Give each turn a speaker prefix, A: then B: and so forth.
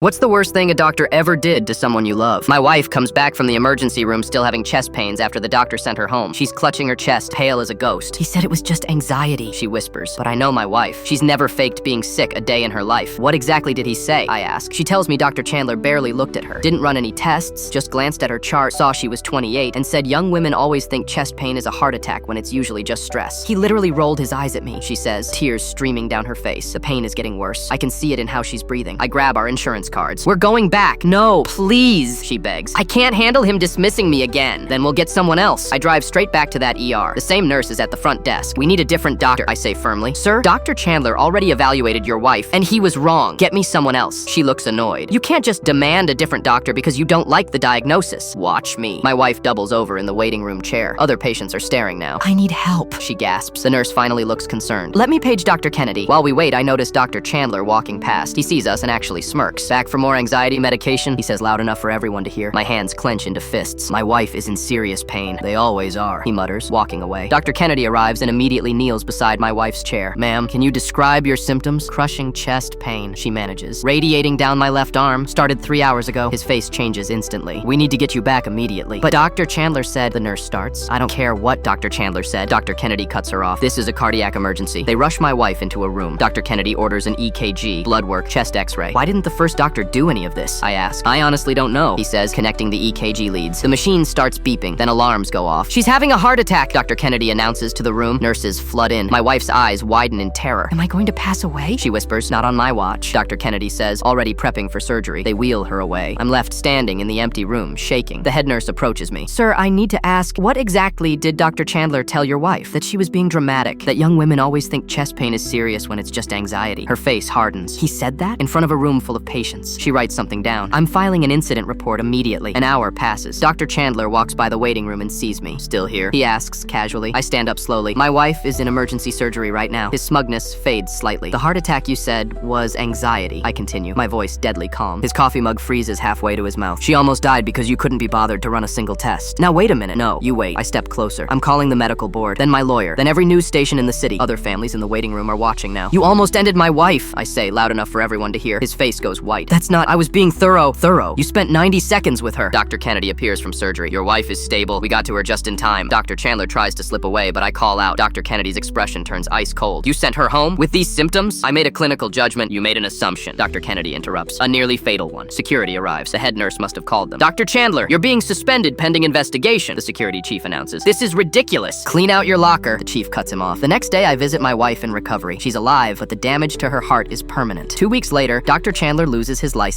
A: What's the worst thing a doctor ever did to someone you love? My wife comes back from the emergency room still having chest pains after the doctor sent her home. She's clutching her chest, pale as a ghost. He said it was just anxiety, she whispers. But I know my wife. She's never faked being sick a day in her life. What exactly did he say? I ask. She tells me Dr. Chandler barely looked at her, didn't run any tests, just glanced at her chart, saw she was 28, and said young women always think chest pain is a heart attack when it's usually just stress. He literally rolled his eyes at me, she says, tears streaming down her face. The pain is getting worse. I can see it in how she's breathing. I grab our insurance cards. We're going back. No, please, she begs. I can't handle him dismissing me again. Then we'll get someone else. I drive straight back to that ER. The same nurse is at the front desk. We need a different doctor, I say firmly. Sir, Dr. Chandler already evaluated your wife, and he was wrong. Get me someone else. She looks annoyed. You can't just demand a different doctor because you don't like the diagnosis. Watch me. My wife doubles over in the waiting room chair. Other patients are staring now. I need help, she gasps. The nurse finally looks concerned. Let me page Dr. Kennedy. While we wait, I notice Dr. Chandler walking past. He sees us and actually smirks. Back for more anxiety medication, he says loud enough for everyone to hear. My hands clench into fists. My wife is in serious pain. They always are, he mutters, walking away. Dr. Kennedy arrives and immediately kneels beside my wife's chair. Ma'am, can you describe your symptoms? Crushing chest pain, she manages. Radiating down my left arm. Started 3 hours ago. His face changes instantly. We need to get you back immediately. But Dr. Chandler said, the nurse starts. I don't care what Dr. Chandler said. Dr. Kennedy cuts her off. This is a cardiac emergency. They rush my wife into a room. Dr. Kennedy orders an EKG, blood work, chest x-ray. Why didn't the first doctor do any of this? I ask. I honestly don't know, he says, connecting the EKG leads. The machine starts beeping, then alarms go off. She's having a heart attack, Dr. Kennedy announces to the room. Nurses flood in. My wife's eyes widen in terror. Am I going to pass away? She whispers. Not on my watch, Dr. Kennedy says, already prepping for surgery. They wheel her away. I'm left standing in the empty room, shaking. The head nurse approaches me. Sir, I need to ask, what exactly did Dr. Chandler tell your wife? That she was being dramatic, that young women always think chest pain is serious when it's just anxiety. Her face hardens. He said that? In front of a room full of patients. She writes something down. I'm filing an incident report immediately. An hour passes. Dr. Chandler walks by the waiting room and sees me. Still here? He asks casually. I stand up slowly. My wife is in emergency surgery right now. His smugness fades slightly. The heart attack you said was anxiety. I continue, my voice deadly calm. His coffee mug freezes halfway to his mouth. She almost died because you couldn't be bothered to run a single test. Now wait a minute. No, you wait. I step closer. I'm calling the medical board, then my lawyer, then every news station in the city. Other families in the waiting room are watching now. You almost ended my wife, I say, loud enough for everyone to hear. His face goes white. That's not, I was being thorough. You spent 90 seconds with her. Dr. Kennedy appears from surgery. Your wife is stable. We got to her just in time. Dr. Chandler tries to slip away, but I call out. Dr. Kennedy's expression turns ice cold. You sent her home with these symptoms? I made a clinical judgment. You made an assumption. Dr. Kennedy interrupts. A nearly fatal one. Security arrives. The head nurse must have called them. Dr. Chandler, you're being suspended pending investigation, the security chief announces. This is ridiculous. Clean out your locker. The chief cuts him off. The next day, I visit my wife in recovery. She's alive, but the damage to her heart is permanent. 2 weeks later, Dr. Chandler loses his license.